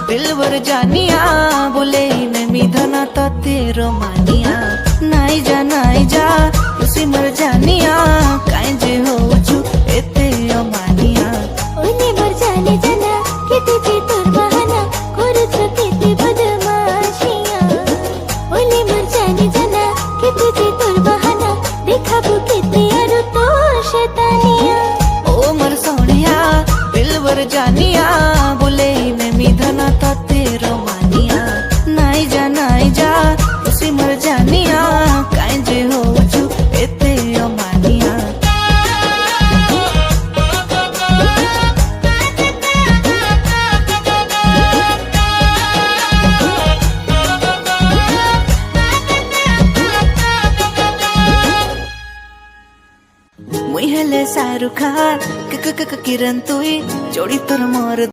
दिलवर जानिया बोले मैं मिधना तो तेरो मानिया नाई जा उसी मर जानिया काई जे हो छु एते अमानिया ओले मर जाने जाना केते जे तोर बहाना करछ केते बदमाशिया ओले मर जाने जाना केते जे तोर बहाना देखाबो केते आरो तो शैतानिया ओ मर सोनिया दिलवर जानिया बोले मैं मिधना तो तेरो मानिया नाई जा उसी मर जानिया काई जे हो छु एते अमानिया मुई हेले शाहरुख खान किरण तुई जोड़ी तोर मोर